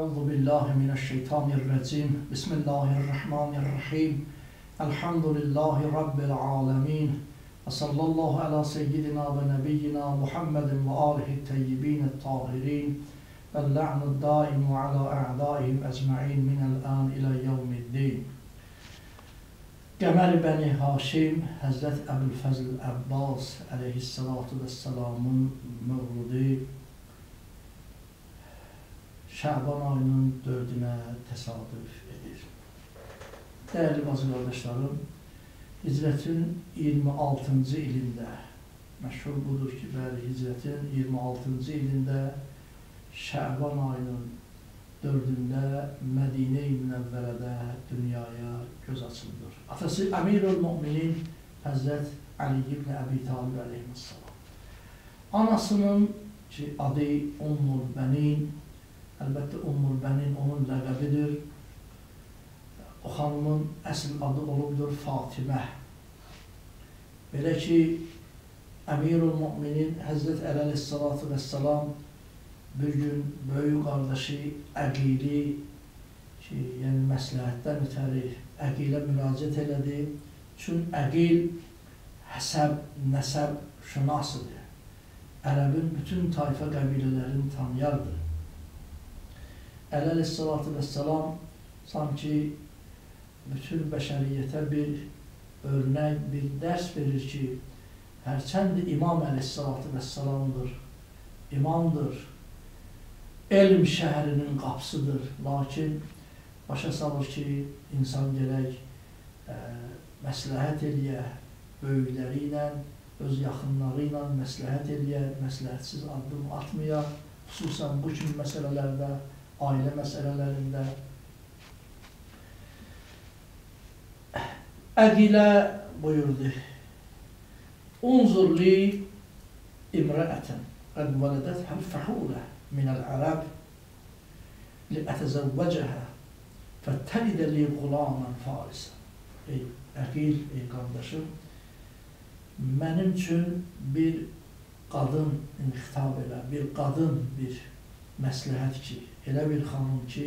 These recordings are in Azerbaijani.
Euzu billahi mineşşeytanirracim. Bismillahirrahmanirrahim. Elhamdülillahi rabbil alamin. Ve sallallahu ala seyyidina ve nebiyyina Muhammedin ve alihi teyyibin tahirin. Ve la'nud daimu ala a'daihim ecma'in minel an ila yevmiddin. Qəmər Bəni Haşim, Həzrət Əbülfəzl Əbbas əleyhissalatu vesselamın mövludi Şaban ayının 4-ünə təsadüf edir. Dəyərli bazı qardaşlarım, Hicrətin 26-cı ilində, məşhur budur ki, bəli, Hicrətin 26-cı ilində Şaban ayının 4-ündə Mədinə-i Münəvvərədə dünyaya göz açılır. Atası Əmirül-Müminin Həzrət Ali ibn Əbi Talib əleyhissalam. Anasının ki, adı Ummul Bənin, əlbəttə Ummul Bənin onun ləqəbidir. O xanımın əsl adı olubdur Fatimə. Belə ki, Əmirül-Müminin Həzrət Əli əleyhissalatu vesselam bir gün böyük qardaşı Əqili ki, yəni məsləhətdən ötəri Əqilə müraciət elədi. Çünki Əqil həsəb, nəsəb şünasıdır. Ərəbin bütün tayfa qəbilələrini tanıyardır. Əli əleyhissalatu vesselam sanki bütün bəşəriyyətə bir örnək, bir dərs verir ki, hərçənd İmam əleyhissalatu vesselamdır, imamdır, elm şəhərinin qapısıdır. Lakin başa salır ki, insan gərək məsləhət eləyə, böyükləri ilə, öz yaxınları ilə məsləhət eləyə, məsləhətsiz addım atmaya, xüsusən bu kimi məsələlərdə, ailə məsələlərində. Əqilə buyurdu, Unzur li imrəətən qəd vələdət həl-fəhulə minəl-ərəb li-ətəzəvvəcəhə fəttəlidə li qulamən farisə. Ey Əqil, ey qardaşım, mənim üçün bir qadın xitab elə, bir qadın bir məsləhət ki, elə bir xanım ki,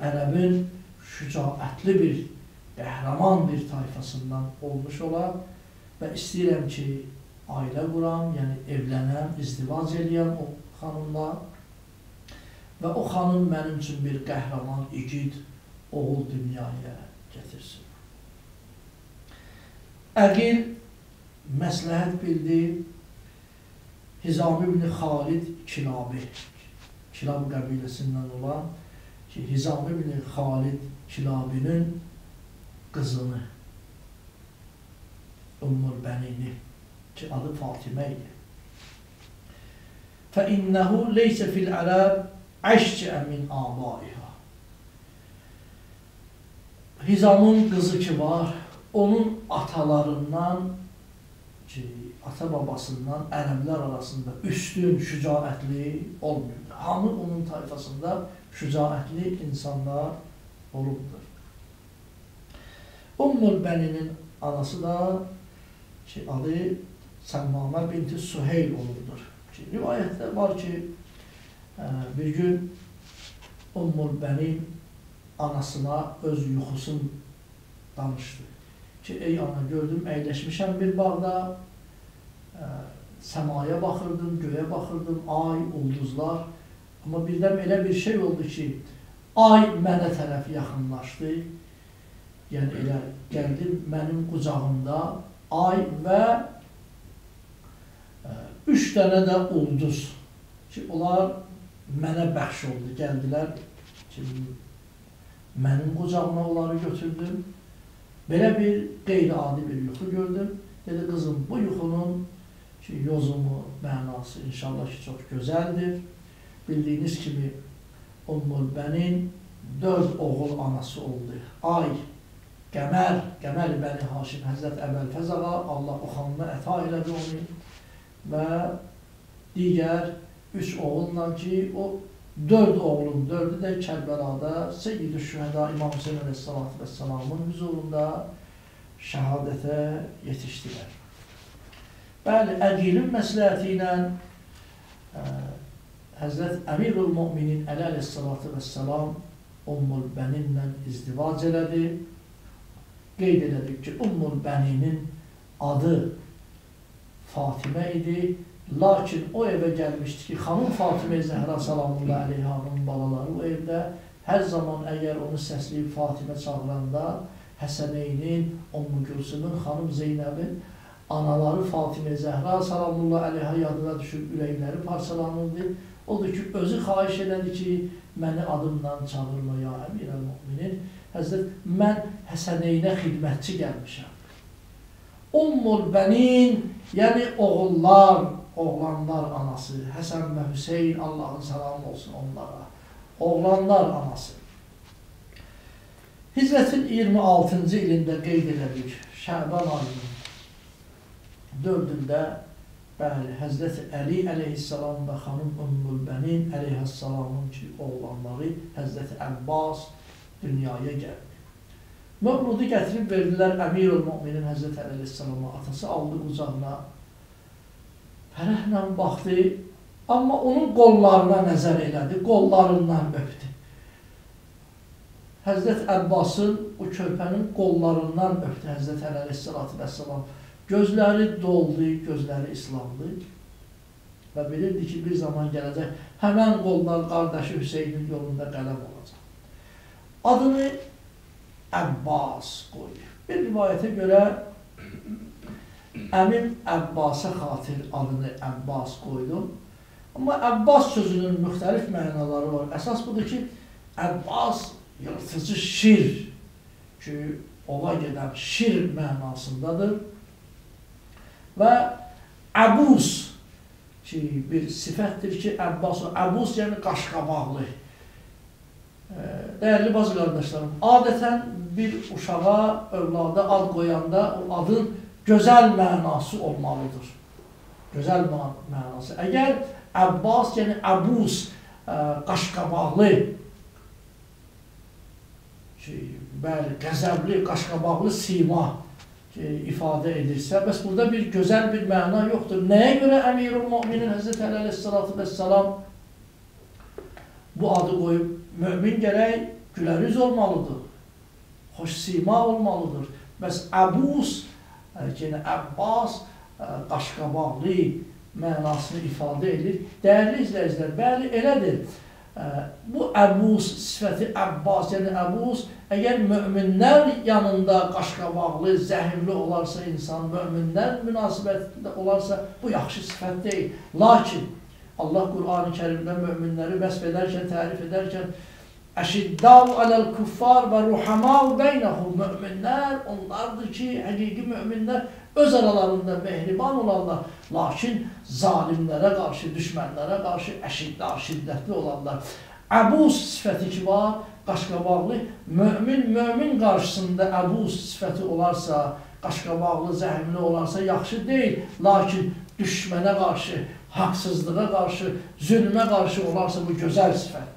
ərəbin şücaətli bir, qəhrəman bir tayfasından olmuş olar və istəyirəm ki, ailə quram, yəni evlənəm, izdivac eləyəm o xanımla və o xanım mənim üçün bir qəhrəman, igid oğul dünyaya gətirsin. Əqil məsləhət bildi, Hizam ibn Xalid Kilabi, Kilab qəbiləsindən olan ki, Hizam ibn Xalid Kilabinin qızını, Ummul Bənini, ki, adı Fatimə idi. فَإِنَّهُ لَيْسَ فِي الْعَرَبِ عَشْجَأَ مِنْ آبَائِهَا. Hizamın qızı ki var, onun atalarından, ki, ata babasından ərəblər arasında üstün, şücaətli olmuyor. Hamı onun tayfasında şücaətli insanlar olubdur. Ummul Bəninin anası da ki, adı Səmmamə binti Süheyl olurdur. Rivayətdə var ki, bir gün Ummul Bənin anasına öz yuxusunu danışdı. Ki, ey ana, gördüm, əyləşmişəm bir bağda, səmaya baxırdım, göyə baxırdım, ay, ulduzlar. Amma birdən elə bir şey oldu ki, ay mənə tərəf yaxınlaşdı. Yəni, elə gəldim mənim qucağımda ay və 3 dənə də ulduz ki, onlar mənə bəxş oldu, gəldilər ki, mənim qucağıma onları götürdüm. Belə bir qeyri-adi bir yuxu gördüm. Dedi, qızım, bu yuxunun ki, yozumu, mənası inşallah ki, çox gözəldir. Bildiyiniz kimi Ummul Bənin 4 oğul anası oldu. Ay, Qəmər, Qəmər Bəni Haşim, Həzrət Əbəlfəz ağa, Allah o xanına əta elədi onu və digər 3 oğulla ki, o 4 oğlun 4'ü də Kərbəlada Seyyid-i Şühəda İmam Hüseyin əleyhissalatu vesselamın huzurunda şəhadətə yetişdilər. Bəli, Əqilin məsləhəti ilə Həzrət Əmirul Müminin Əli əleyhissalatu vəssalam Ummul Bəninlə izdivac elədi. Qeyd elədik ki, Ummul Bəninin adı Fatimə idi. Lakin o evə gəlmişdi ki, xanım Fatimə Zəhra salamullahi aleyhanın balaları o evdə. Hər zaman əgər onu səsləyib Fatimə çağıranda Həsəneynin, Ummu Gülsümün, xanım Zeynəbin anaları Fatimə Zəhra salamullahi aleyha yadına düşüb ürəkləri parçalanırdı. Odur ki, özü xahiş elədi ki, məni adımla çağırma ya Əmirəl Müminin. Həzrət, mən Həsəneynə xidmətçi gəlmişəm. Ummul Bənin, yəni oğullar, oğlanlar anası, Həsən və Hüseyin, Allahın salamı olsun onlara, oğlanlar anası. Hicrətin 26-cı ilində qeyd elədik, Şəban ayının 4-ündə bəli, Həzrəti Əli əleyhissalam və xanım Ummul Bənin əleyhissalamın ki, oğlanları Həzrəti Əbbas dünyaya gəldi. Mövludu gətirib verdilər Əmirul Müminin Həzrəti Əli əleyhissalama, atası aldı qucağına, fərəhlə baxdı, amma onun qollarına nəzər elədi, qollarından öpdü. Həzrət Əbbasın o körpənin qollarından öpdü Həzrət Əli əleyhissalatu vəssalam. Gözləri doldu, gözləri islandı və bilirdi ki, bir zaman gələcək, həmən qollar qardaşı Hüseynin yolunda qələm olacaq. Adını Əbbas qoydu. Bir rivayətə görə əmim Əbbasa xatir adını Əbbas qoydum. Amma Əbbas sözünün müxtəlif mənaları var. Əsas budur ki, Əbbas yırtıcı şir ki, ova gedən şir mənasındadır. Və Əbus ki, bir sifətdir ki, Əbus yəni qaşqabaqlı. Dəyərli bazı qardaşlarım, adətən bir uşağa, övlada ad qoyanda o adın gözəl mənası olmalıdır. Gözəl mənası. Əgər Əbbas yəni Əbus qaşqabaqlı, bəli, qəzəbli, qaşqabaqlı sima ifadə edirsə, bəs burada bir gözəl bir məna yoxdur. Nəyə görə Əmirul Müminin Həzrəti Əli əleyhissalatu vəssalam bu adı qoyub? Mömin gərək güləriz olmalıdır, xoş sima olmalıdır. Bəs Əbus, yəni Əbbas, qaşqabaqlı mənasını ifadə edir. Dəyərli izləyicilər, bəli, elədir. Bu Əbus sifəti Əbbas, yəni Əbus, əgər möminlər yanında qaşqabaqlı, zəhimli olarsa insan, möminlər münasibətində olarsa, bu yaxşı sifət deyil. Lakin Allah Qur'an-ı Kərimdə möminləri vəsf edərkən, tərif edərkən Əşiddav aləl kuffar və ruhamav beynəhum, möminlər onlardır ki, həqiqi möminlər öz aralarında mehriban olanlar, lakin zalimlərə qarşı, düşmənlərə qarşı əşiddav, şiddətli olanlar. Əbus sifəti ki var, qaşqabaqlı, mömin qarşısında Əbus sifəti olarsa, qaşqabaqlı, zəhimli olarsa yaxşı deyil, lakin düşmənə qarşı, haqsızlığa qarşı, zülmə qarşı olarsa bu gözəl sifətdir.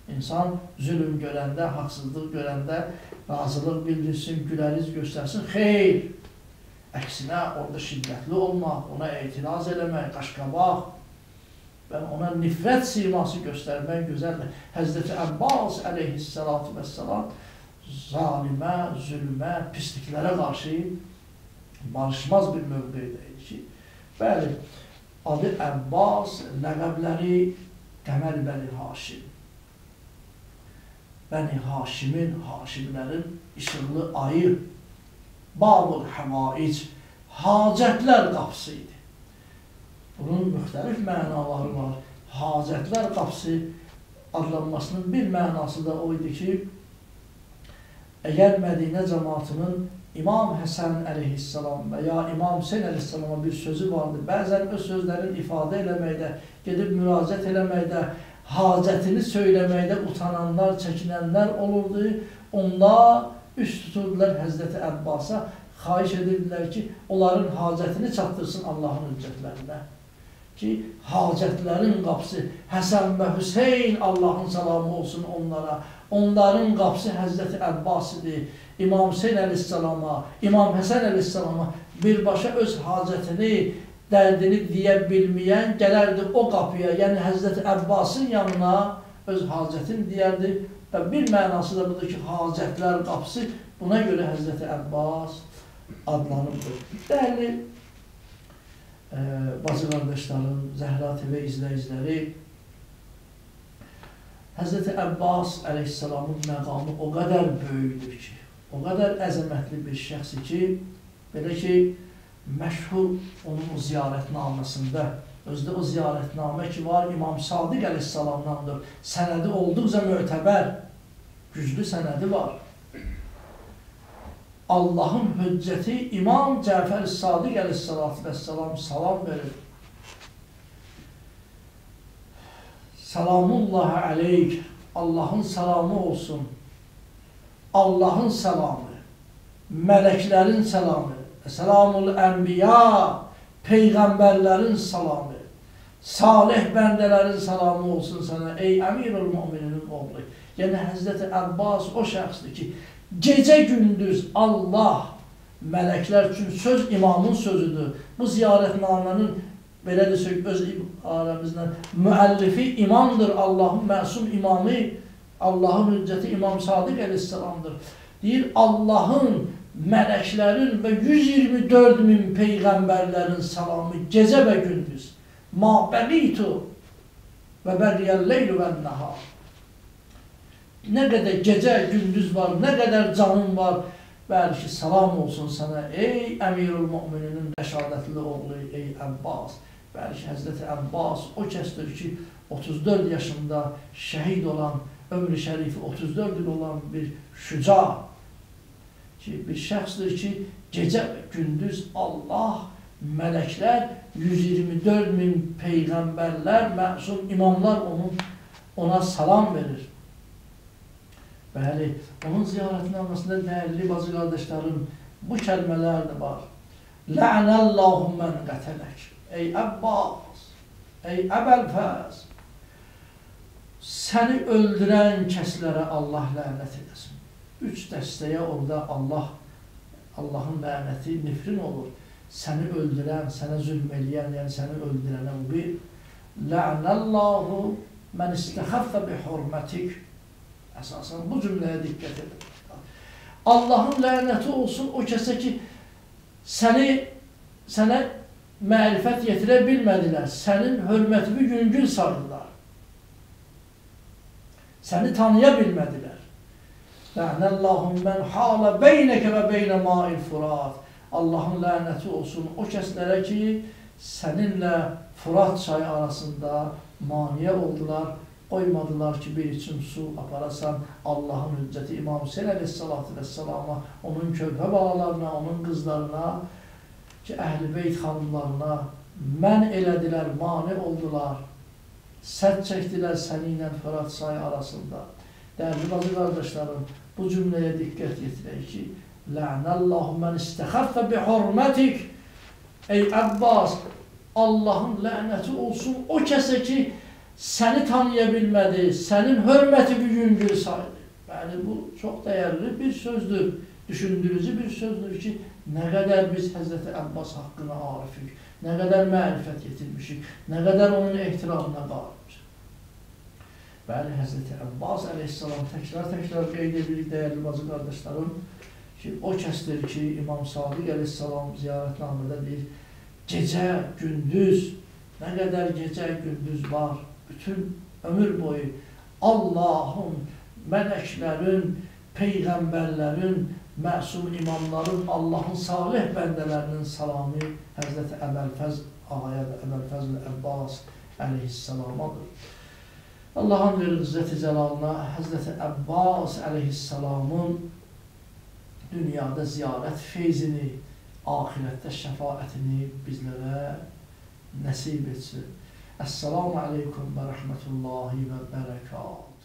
İnsan zülm görəndə, haqsızlıq görəndə razılıq bildirsin, güləriz göstərsin, xeyr. Əksinə, orada şiddətli olmaq, ona etiraz eləmək, qaşqabaq və ona nifrət siması göstərmək gözəldir. Həzrəti Əbbas əleyhissalatu vəssalam zalimə, zülmə, pisliklərə qarşı barışmaz bir mövqeydəydi ki, bəli, adı Əbbas, ləqəbləri Qəməl Bəni Haşim. Bəni Haşimin, Haşimlərin işıqlı ayı, Babul Həvaic, hacətlər qapısı idi. Bunun müxtəlif mənaları var. Hacətlər qapısı adlanmasının bir mənası da o idi ki, əgər Mədinə cəmaatının İmam Həsən əleyhissalam və ya İmam Hüseyn əleyhissalama bir sözü vardı, bəzən öz sözlərin ifadə eləməkdə, gedib müraciət eləməkdə, hacətini söyləməkdə utananlar, çəkinənlər olurdu. Onlar üst tuturdular Həzrəti Əbbasa, xahiş edirdilər ki, onların hacətini çatdırsın Allahın hüccətlərinə. Ki, hacətlərin qapısı Həsən və Hüseyn, Allahın salamı olsun onlara, onların qapısı Həzrəti Əbbas idi. İmam Hüseyn əleyhissalama, İmam Həsən əleyhissalama birbaşa öz hacətini dərdini deyə bilməyən gələrdi o qapıya, yəni Həzrəti Əbbasın yanına öz hacətini deyərdi və bir mənası da budur ki, hacətlər qapısı buna görə Həzrəti Əbbas adlanıbdır. Dəyərli bacı qardaşlarım, Zəhra TV izləyiciləri, Həzrəti Əbbas əleyhissalamın məqamı o qədər böyükdür ki, o qədər əzəmətli bir şəxsi ki, belə ki, məşhur onun o ziyarətnaməsində, özdə o ziyarətnamə ki var, İmam Sadiq əleyhissalamdandır, sənədi olduqca mötəbər, güclü sənədi var. Allahın hüccəti İmam Cəfər-i Sadiq əleyhissalam salam verir. Salamullahi aleyk, Allahın salamı olsun, Allahın salamı, mələklərin salamı, Selamul Ənbiya, Peyğəmbərlərin salamı, salih bəndələrin salamı olsun sənə, ey Əmirul Mömininin oğlu. Yəni Həzrəti Əbbas o şəxsdir ki, gecə-gündüz Allah, mələklər üçün söz imamın sözüdür. Bu ziyarətnamənin, belə desək, öz aləmizdən müəllifi imamdır, Allahın məsum imamı, Allahın hüccəti İmam Sadiq əleyhissalamdır. Deyir, Allahın, mələklərin və 124 min peyğəmbərlərin salamı gecə və gündüz. Ma bəqitu və bəqiyəl-leyl və nəhar. Nə qədər gecə, gündüz var, nə qədər canın var, bəli ki, salam olsun sənə, ey Əmirul Mömininin rəşadətli oğlu, ey Əbbas. Bəli ki, Həzrəti Əbbas o kəsdir ki, 34 yaşında şəhid olan, ömrü şərifi 34 il olan bir şüca ki, bir şəxsdir ki, gecə və gündüz Allah, mələklər, 124 min peyğəmbərlər, məsum imamlar ona salam verir. Bəli, onun ziyarətnaməsində dəyərli bacı qardaşlarım, bu kəlmələr də var. Lə'nəllahu mən qətələk. Ey Əbbas, ey Əbəlfəz, səni öldürən kəslərə Allah lənət edəsin. 3 dəstəyə orada Allahın lənəti nifrin olur. Səni öldürən, sənə zülm eləyən, yəni səni öldürənə o bir. Lə'nəllahu mən istəxəffə bi hurmətik. Əsasən bu cümləyə diqqət edin. Allahın lənəti olsun o kəsə ki, sənə mərifət yetirə bilmədilər, sənin hörmətini yüngül sardılar, səni tanıya bilmədilər. Lənəllahum mən halə beynəkə və beynə mail furat. Allahın lənəti olsun o kəslərə ki, səninlə Furat çayı arasında maniyə oldular, qoymadılar ki, bir içim su aparasan Allahın hüccəti İmam Hüseyin əleyhissalatu vəssalama, onun körpə balalarına, onun qızlarına, ki, Əhl-i Beyt xanımlarına mən elədilər, mani oldular, sədd çəkdilər səninlə Fırat çayı arasında. Dəyərli bacı qardaşlarım, bu cümləyə diqqət yetirək ki, Lə'nəllahu mən istəxəffə bi hurmətik. Ey Əbbas, Allahın lənəti olsun o kəsə ki, səni tanıya bilmədi, sənin hörməti bir yüngül saydı. Yəni, bu çox dəyərli bir sözdür, düşündürücü bir sözdür ki, nə qədər biz Həzrəti Əbbas haqqına arifik, nə qədər mərifət yetirmişik, nə qədər onun ehtiramına qalmışıq. Bəli, Həzrəti Əbbas əleyhissalam təkrar qeyd edirik, dəyərli bacı qardaşlarım, ki, o kəsdir ki, İmam Sadiq əleyhissalam ziyarətnamədə deyir, gecə, gündüz, nə qədər gecə, gündüz var, bütün ömür boyu Allahın, mələklərin, peyğəmbərlərin, məsum imamların, Allahın salih bəndələrinin salamı Həzrəti Əbəlfəz ağaya və Əbəlfəz Əbbas əleyhissalamadır. Allahın verir İzzət-i Cəlalına Həzrəti Əbbas əleyhissalamın dünyada ziyarət feyzini, ahirətdə şəfaətini bizlərə nəsib etsin. Əssalamu aleykum və rəhmətullahi və bərəkatuhu.